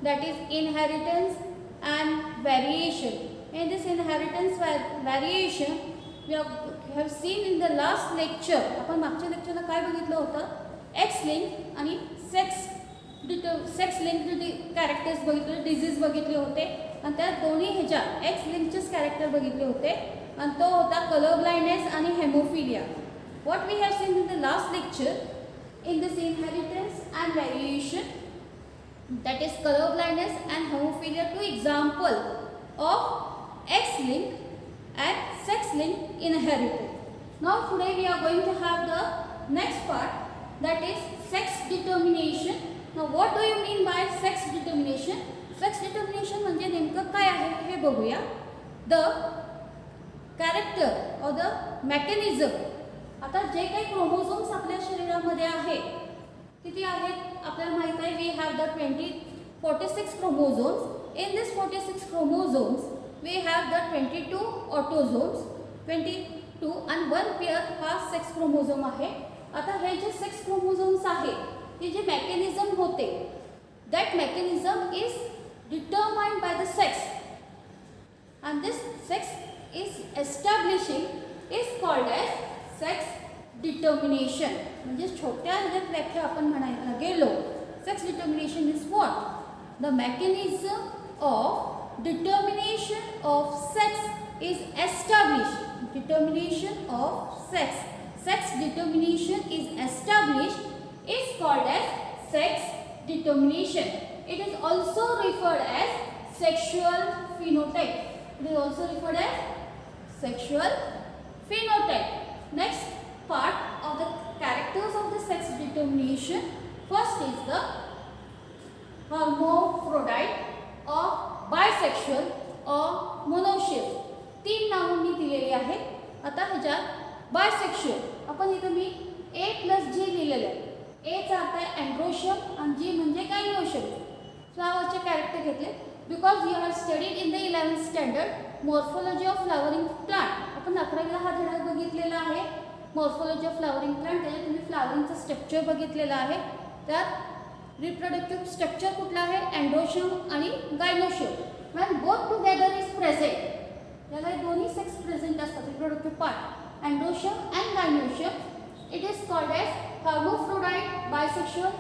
that is inheritance and variation. In this inheritance variation we have seen in the last lecture. आपण मागच्या लेक्चरला काय बघितलं होतं? X link आणि सेक्स लिंक्ड कॅरेक्टर्स बघितले, डिझीज बघितले होते आणि त्या दोन्ही ह्याच्या एक्स लिंकचेच कॅरेक्टर बघितले होते आणि तो होता कलर ब्लाइंडनेस आणि haemophilia. What we have seen in the last lecture in this inheritance and variation, that is color blindness and hemophilia, two example of X-linked and sex-linked inheritance. Now today we are going to have the next part, that is sex determination. Now what do you mean by sex determination? Sex determination म्हणजे नेमकं काय आहे हे बघूया. The character or the mechanism. आता जे काही chromosomes आपल्या शरीरामध्ये आहे किती आहेत आपल्याला माहित आहे. We have the 46 chromosomes. In this 46 chromosomes we have the 22 autosomes, 22 आणि 1 पेअर हा सेक्स क्रोमोझोम आहे. आता हे जे 6 क्रोमोझोम्स आहे ते जे मेकॅनिझम होते, that mechanism is determined by the sex and this sex is establishing is called as sex determination. म्हणजे छोट्या ह्याच्यात व्याख्या आपण म्हणायला गेलो, sex determination is what? The mechanism of determination of sex is established. Determination of sex. Sex determination is established is called as sex determination. It is also referred as sexual phenotype. It is also referred as sexual phenotype. Next part of the characters of the sex determination. First is the hermaphrodite or bisexual or monogamous. तीन नावं मी दिलेली आहेत. आता ह्याच्यात bisexual आपण इथं मी A+G लिहिलेलं आहे. A चा अर्थ आहे अँड्रोशियम आणि G म्हणजे गायनोशियम. फ्लावरचे कॅरेक्टर घेतले because you have studied in the 11th standard morphology of flowering plant. आपण 11वीला हा धडा बघितलेला आहे मॉर्फोलॉजी ऑफ फ्लावरिंग प्लांट. त्याच्यात तुम्ही फ्लावरिंगचं स्ट्रक्चर बघितलेलं आहे. त्यात रिप्रोडक्टिव्ह स्ट्रक्चर कुठला आहे? अँड्रोशियम आणि gynoecium. When both together is present, याला दोन्ही सेक्स प्रेझेंट असतात reproductive part androecium and gynoecium. It is called as hermaphrodite, bisexual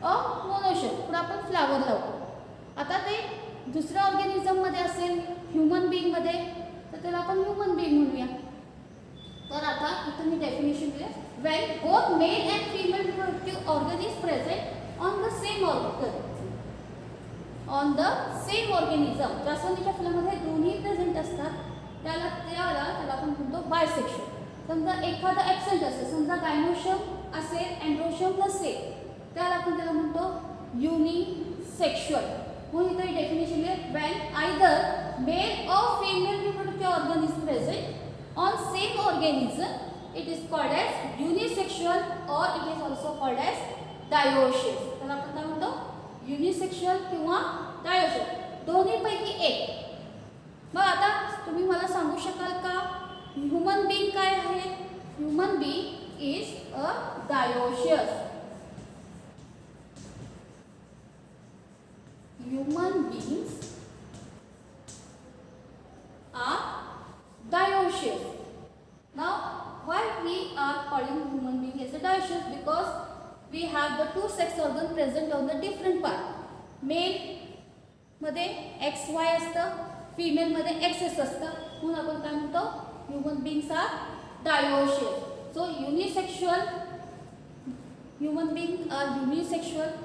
or monogamous. पुढे आपण फ्लावर लावतो. आता ते दुसऱ्या ऑर्गॅनिझममध्ये असेल ह्युमन बीइंगमध्ये तर त्याला आपण ह्युमन बीइंग म्हणूया. तर आता इथं मी डेफिनेशन दिले. When both male and female reproductive organ is present on the same organism. जास्वंदीच्या फुलामध्ये दोन्ही प्रेझेंट असतात त्याला आपण म्हणतो बायसेक्शुअल. समजा एखादा ॲब्सेंट असेल, समजा गायनोशियम असेल अँड्रोशियम नसेल, त्याला आपण म्हणतो युनिसेक्शुअल. म्हणून इथं डेफिनेशन आहे when either male or female reproductive organ is present on same organism it is called as unisexual or it is also called as dioecious. त्याला आपण काय म्हणतो? युनिसेक्शुअल किंवा डायोशियस, दोन्हीपैकी एक. मग आता तुम्ही मला सांगू शकाल का ह्युमन बीइंग काय आहे? Human being is a dioecious. Human beings are dioecious. Now, why we are calling human being as a dioecious? Because we have the two sex organ present on the different part. Male मध्ये XY असतं, female मध्ये XX असतं. म्हणून आपण काय म्हणतो? Human beings are dioecious. So unisexual human beings are unisexual.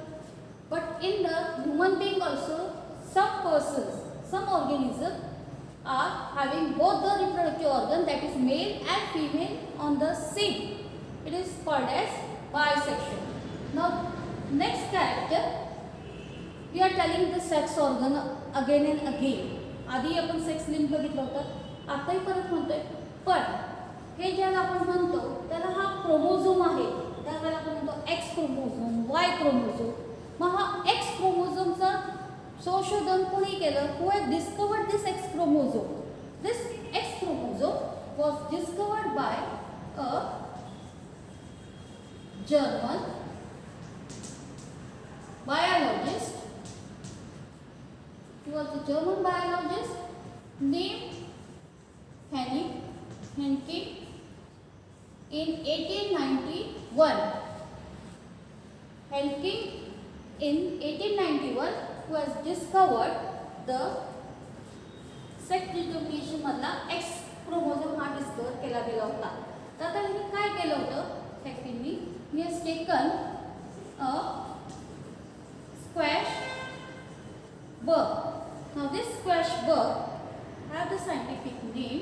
But in the human being also, some persons, some organisms are having both the reproductive organ, that is male and female, on the same. It is called as bisexual. Now, next character, we are telling the sex organ again and again. आधी आपण sex link बघितलं होतं, आताही परत म्हणतोय. पण हे ज्याला आपण म्हणतो त्याला हा क्रोमोझोम आहे, त्याला आपण म्हणतो एक्स क्रोमोझोम, वाय क्रोमोझोम. मग हा एक्स क्रोमोझोमचा संशोधन कोणी केलं? Who has discovered this x chromosome? This x chromosome was discovered by a German biologist was a German biologist named Henke in 1891. Henke in 1891 was discovered the sex determination मधला x chromosome हा डिस्कवर केला गेला होता. तर आता हे काय केलं होतं हेक्टिननी, he has taken a squash bug. Now this squash bug have the scientific name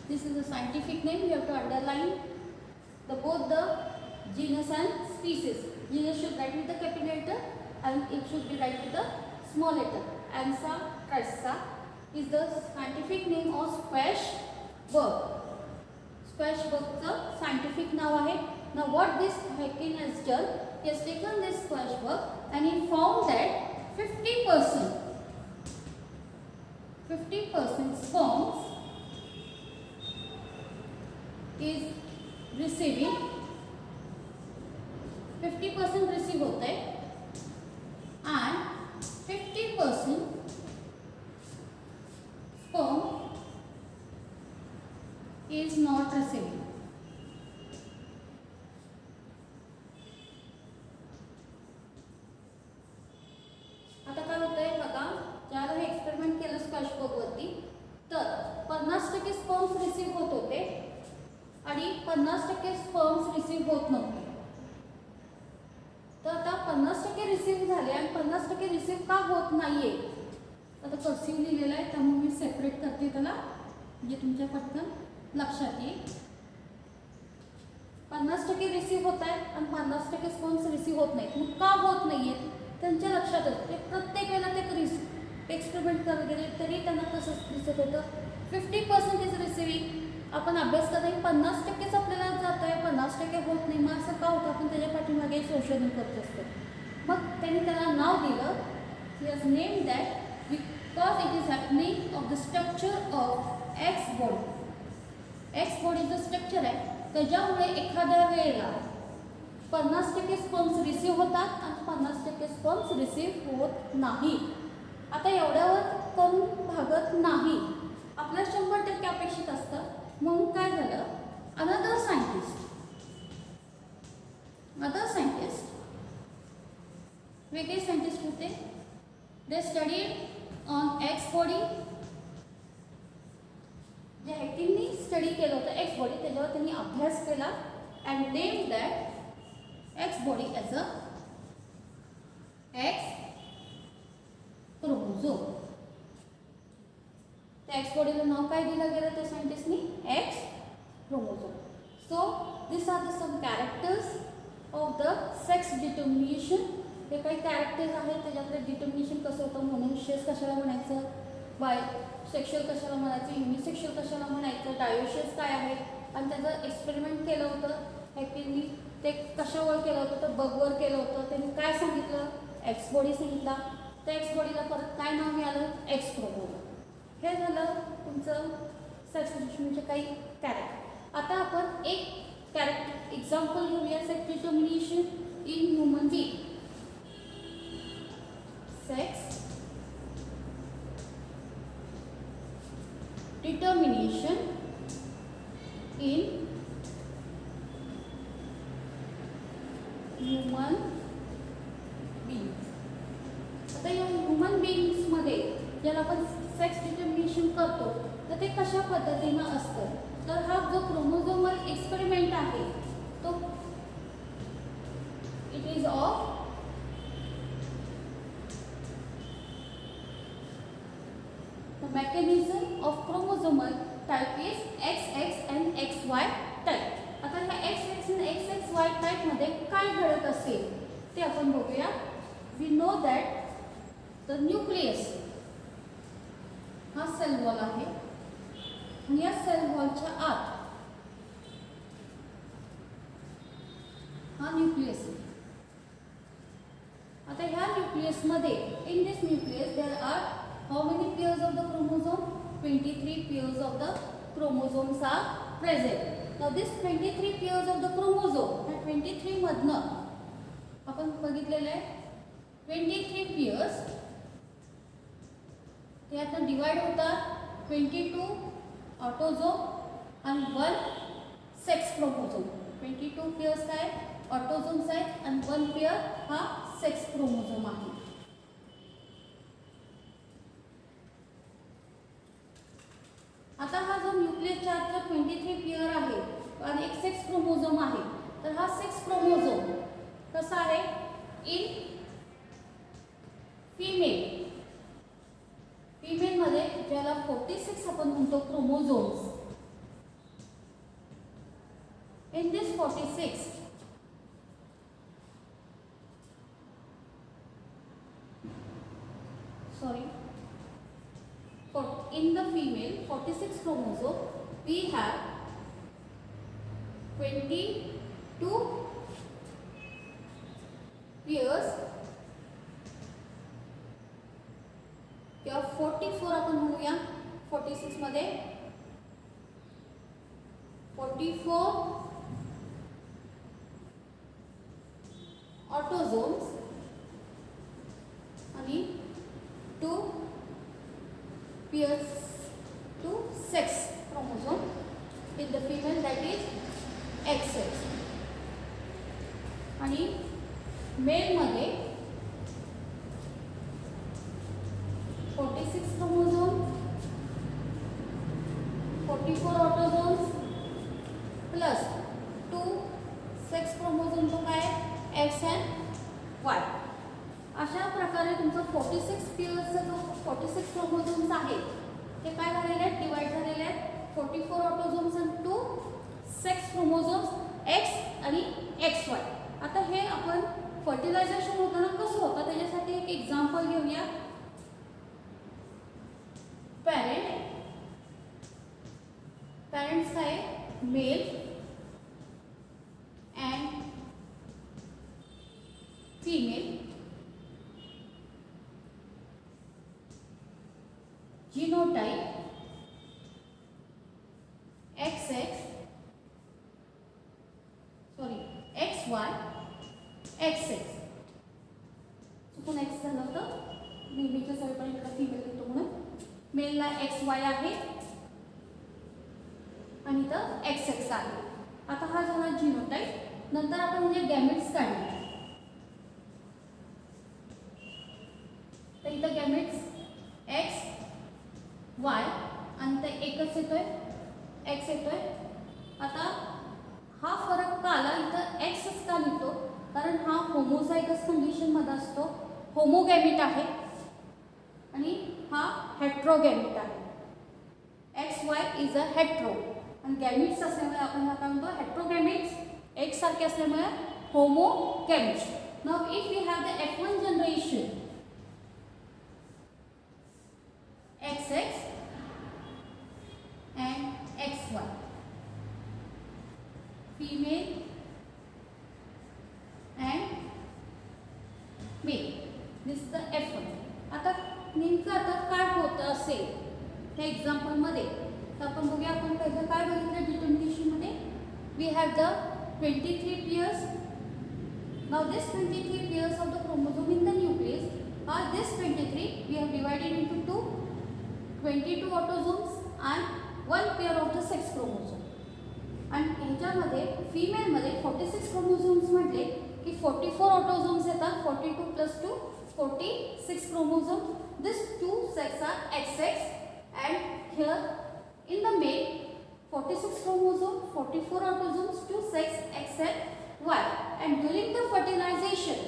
this is the scientific name. You have to underline both the genus and species. Genus should write with the capital letter and it should be write with the small letter. Ansa tressa is the scientific name of squash bug. Squash bug चं scientific नाव आहे. Now what this Henke has done, he has taken this squash bug and he found that 50% sperms is receiving 50% receive होते and 50% sperm is not receiving. आता काय होतंय बघा, ज्याला हे experiment केलं स्क्वॅश बग वरती, तर 50% स्पर्म्स रिसीव होत होते आणि 50% स्पर्म्स रिसीव होत नव्हते. तर आता 50% रिसीव झाले आणि 50% रिसीव का होत नाहीये, आता कर्सिव्ह लिहिलेलं आहे त्यामुळे मी सेपरेट करते त्याला, म्हणजे तुमच्या पटकन लक्षात येईल. 50% रिसीव होत आहेत आणि 50% स्पर्म्स रिसीव होत नाहीत. मग का होत नाहीयेत त्यांच्या लक्षात येतं. ते प्रत्येक वेळेला ते एक्सपेरिमेंट करत गेले तरी त्यांना तसंच दिसत होतं. 50% इज रिसिव्हिंग. आपण अभ्यास करताना 50%च आपल्याला जात आहे, 50% होत नाही. मग असं का होतं, आपण त्याच्या पाठीमागे संशोधन करत असतो. मग त्यांनी त्याला नाव दिलं, he has name that because it is happening of the structure of x body. X बॉडीचं स्ट्रक्चर आहे त्याच्यामुळे एखाद्या वेळेला 50% स्पर्म्स रिसीव्ह होतात आणि 50% स्पर्म्स रिसीव्ह होत नाही. आता एवढ्यावर करून भागत नाही, आपल्याला 100% अपेक्षित असतं. म्हणून काय झालं, अदर सायंटिस्ट वेगळे सायंटिस्ट होते. दे स्टडीड ऑन एक्स बॉडी. जे हेक्टिननी स्टडी केलं होतं एक्स बॉडी, त्याच्यावर त्यांनी अभ्यास केला and name that X body as a X chromosome. त्या एक्स बॉडीचं नाव काय दिलं गेलं त्या सायंटिस्टनी, X chromosome. So this are the some characters of the sex determination. हे काही कॅरेक्टर्स आहेत त्याच्यातलं डिटर्मिनेशन कसं होतं, मोनोशियस कशाला म्हणायचं, बाय सेक्शुअल कशाला म्हणायचं, युनिसेक्शुअल कशाला म्हणायचं, डायोशियस काय आहे, आणि त्याचं एक्सपेरिमेंट केलं होतं हेक्टिननी. ते कशावर केलं होतं, तर बगवर केलं होतं. त्यांनी काय सांगितलं, एक्स बॉडी सांगितला. त्या एक्स बॉडीला परत काय नाव मिळालं, एक्स क्रोमोझोम. हे झालं तुमचं सेक्स डिटर्मिनेशनचे काही कॅरेक्टर. आता आपण एक कॅरेक्टर एक्झाम्पल घेऊया sex determination in human being. Sex determination in human being. आता या ह्युमन बीइंग्समध्ये ज्याला आपण सेक्स डिटर्मिनेशन करतो तर ते कशा पद्धतीनं असतं, तर हा जो क्रोमोझोमल एक्सपेरिमेंट आहे तो it is of the mechanism of chromosomal type is XX and XY type. आता ह्या XX and XXY टाइपमध्ये काय घडत असेल ते आपण बघूया. We know that the nucleus हा सेल वॉल आहे आणि या सेल वॉलच्या आत हा न्यूक्लियस आहे. आता ह्या न्यूक्लियसमध्ये in this nucleus there are how many pairs of the chromosome, 23 pairs of the chromosomes are present. Now this 23 pairs of the chromosome, या 23 मधनं आपण बघितलेलं आहे 23 पेयर्स ते आता डिवाइड होतात 22 ऑटोझोम आणि 1 सेक्स क्रोमोझोम. 22 पेयर्स काय ऑटोझोम्स आहेत आणि 1 पेयर हा सेक्स क्रोमोझोम आहे. आता हा जो न्यूक्लियस चार्जचा 23 पेयर आहे आणि एक सेक्स क्रोमोझोम आहे, तर हा सेक्स क्रोमोझोम कसा आहे इन फीमेल. फीमेलमध्ये ज्याला 46 आपण म्हणतो chromosomes, in this 46 in the female 46 chromosome we have 22 pairs किंवा 44 आपण म्हणूया 46 मध्ये 44 ऑटोझोम्स आणि 2 pairs to sex chromosome in the female, that is XX. आणि मेल मध्ये 46 chromosome 44 autosomes plus 2 sex chromosome तो काय X and Y. अशा प्रकारे तुमचं 46 पेयर्सचा जो 46 क्रोमोझोम्स आहे ते काय झालेले आहेत डिवाइड झालेले आहेत 44 ऑटोझोम्स आणि 2 सेक्स क्रोमोझोम्स X आणि XY. आता हे आपण फर्टिलायझेशन होताना कसं होतं त्याच्यासाठी एक एक्झाम्पल घेऊया. पेरेंट्स काय male and female, genotype XX XY XX. चुकून X झालं होतं नेहमीच्या सगळं इकडं फीमेल येतो म्हणून. मेलला XY आहे आणि इथं XX आहे. आता हा झाला जीनोटाइप. नंतर आपण म्हणजे गॅमेट्स काढले तर इथं गॅमेट्स X Y आणि ते एकच येतोय X येतोय. आता हा फरक का आला इथं Xच का लिहितो कारण हा होमोझायगस कंडिशन मध्ये असतो, होमोगॅमिट आहे आणि हा हेट्रोगॅमिट आहे. XY इज अ हेट्रो आणि गॅमिट्स असल्यामुळे आपण काय म्हणतो हेट्रोगॅमिट्स. X सारखे असल्यामुळे homogametes. Now if we have the F1 generation XX and XY, female and male, this is the F1. आता नेमकं आता काय होतं असेल हे एक्झाम्पल मध्ये तर आपण बघूया. आपण पहिलं काय बघितलं डिटर्मिनेशन मध्ये we have the 23 pairs. Now this 23 pairs of the chromosome in the nucleus are this 23 we have divided into two, 22 autosomes and 1 pair of the sex chromosome. आणि ह्याच्यामध्ये फीमेलमध्ये 46 क्रोमोझोम्स म्हटले की 44 ऑटोझोम्स येतात, 42 plus 2 46 chromosome. This 2 sex are XX and here in the male 46 chromosome 44 autosomes 2 sex X and Y. And during the fertilization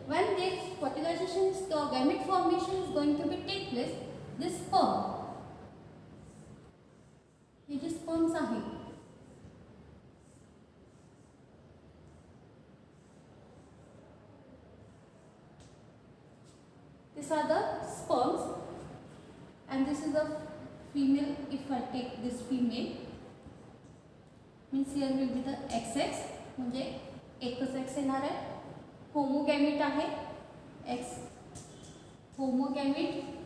when this fertilization gamete formation is going to be take place, this sperm हे जे sperms आहे these are the sperms and this is a female. If I take this female means here will be the XX म्हणजे एकच X येणार आहे. होमोगॅमिट आहे X होमोगॅमिट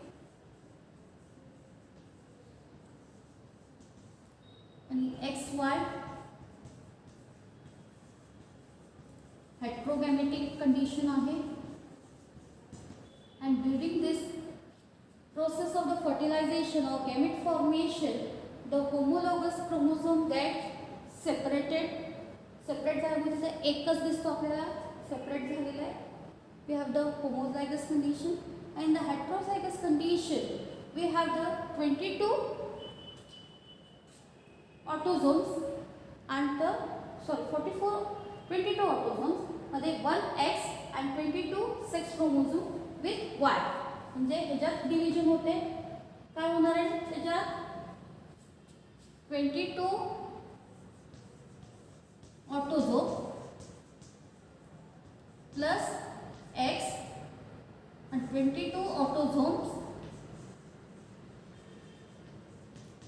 XY heterogametic condition आहे. And during this process of the fertilization or gamete formation, the homologous chromosome get separated. Separate झाल्यामुळे एकच दिसतो आपल्याला, सेपरेट झालेला आहे. We have the homozygous condition, and in the heterozygous condition we have the 22 autosomes and the 22 autosomes मध्ये 1 X and 22 sex chromosome with Y. म्हणजे ह्याच्यात division होते. काय होणार आहे त्याच्यात 22 autosome plus X and 22 autosomes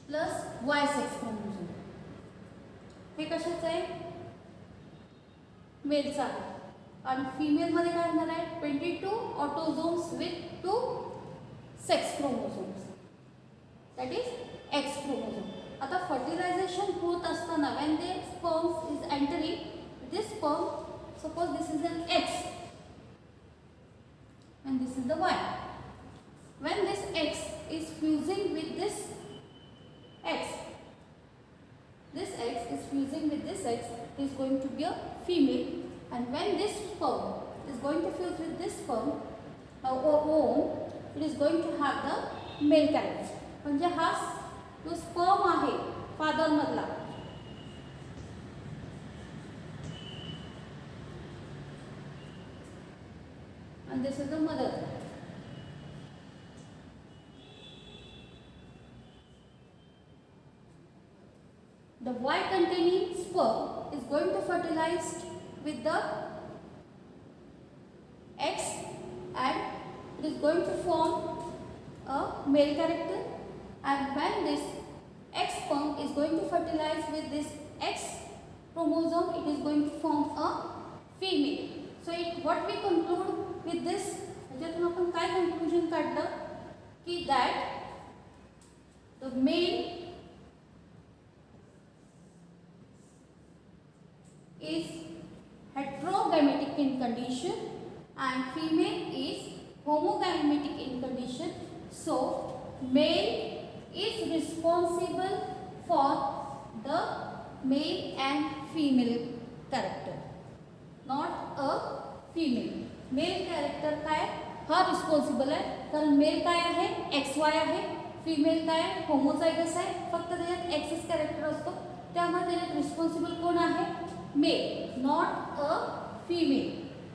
plus Y sex chromosome. हे कशाचं आहे? मेलचं आहे. आणि फिमेलमध्ये काय होणार आहे? 22 autosomes with 2 sex chromosomes, that is X chromosome. आता फर्टिलायझेशन होत असताना when the sperm is entering, this sperm, suppose this is an X and this is the Y. When this X is fusing with this X, this X is fusing with this X, it is going to be a female. And when this sperm is going to fuse with this sperm or ovum, it is going to have the male character. म्हणजे हा जो sperm आहे father मधला, and this is the mother. The Y containing sperm is going to fertilize with the X and it is going to form a male character. And when this X sperm is going to fertilize with this X chromosome, it is going to form a female. So what we conclude with this, ह्याच्यातून आपण काय conclusion काढलं की that the male is heterogametic in condition and female is homogametic in condition. So male is responsible for the male and female character, not a female. Male character काय हा responsible आहे, कारण mail काय आहे XY आहे, female काय homozygous आहे, फक्त त्याच्यात एक्सएस कॅरेक्टर असतो. त्यामुळे त्याच्यात रिस्पॉन्सिबल कोण आहे? Male, not a female.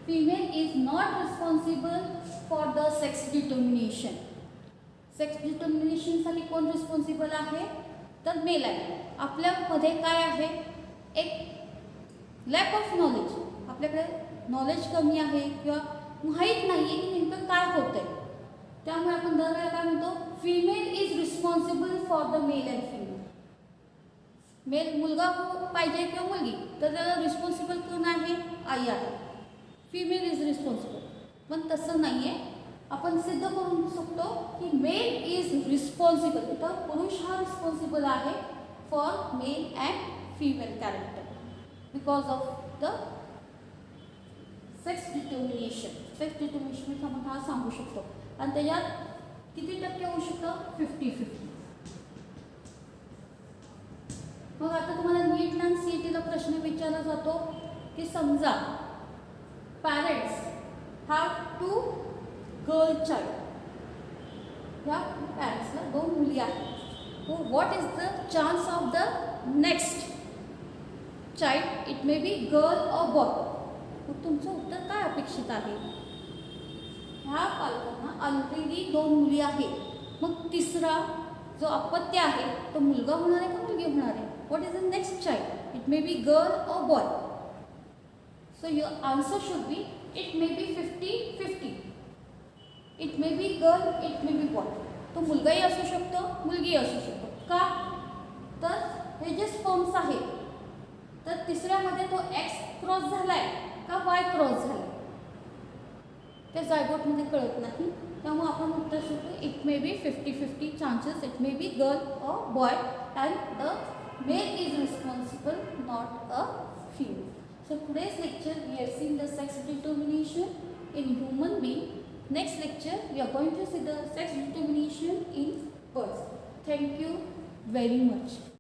Female is not responsible for the sex determination. Sex डिटर्मिनेशनसाठी कोण रिस्पॉन्सिबल आहे? तर मेल आहे. आपल्यामध्ये काय आहे? एक लॅक ऑफ नॉलेज, आपल्याकडे नॉलेज कमी आहे किंवा माहीत नाही आहे की नेमकं काय होतं आहे. त्यामुळे आपण दरवेळेला काय म्हणतो? Female is responsible for the male and female. Male मुलगा पाहिजे किंवा मुलगी, तर त्याला रिस्पॉन्सिबल कोण आहे? आई आहे. Female is responsible. पण तसं नाही आहे. आपण सिद्ध करून शकतो की मेल इज रिस्पॉन्सिबल. तर पुरुष हा रिस्पॉन्सिबल आहे for male and female character because of the sex determination. Sex determination आपण हा सांगू शकतो. आणि त्याच्यात किती टक्के होऊ शकतं? 50-50. मग आता तुम्हाला नीट आणि CETला प्रश्न विचारला जातो की समजा पॅरेंट्स हॅव 2 गर्ल चाइल्ड. या पॅरेंट्सला 2 मुली आहेत. So what is the chance of the next child? It may be girl or boy. मग तुमचं उत्तर काय अपेक्षित आहे? ह्या पालकांना ऑलरेडी 2 मुली आहेत. मग तिसरा जो अपत्य आहे तो मुलगा होणार आहे का मुलगी होणार आहे? What is the next child? It may be girl or boy. So your answer should be it may be 50-50. It may be girl, it may be boy. तो मुलगाही असू शकतो, मुलगी असू शकतो. का? तर हे जे स्पर्म्स आहेत तर तिसऱ्यामध्ये तो X क्रॉस झालाय का Y क्रॉस झालाय ते जायगोटमध्ये कळत नाही. त्यामुळे आपण उत्तर शकतो it may be 50-50 chances. It may be girl or boy and the male is responsible, not a female. So today's lecture we have seen the sex determination in human being. Next lecture we are going to see the sex determination in birds. Thank you very much.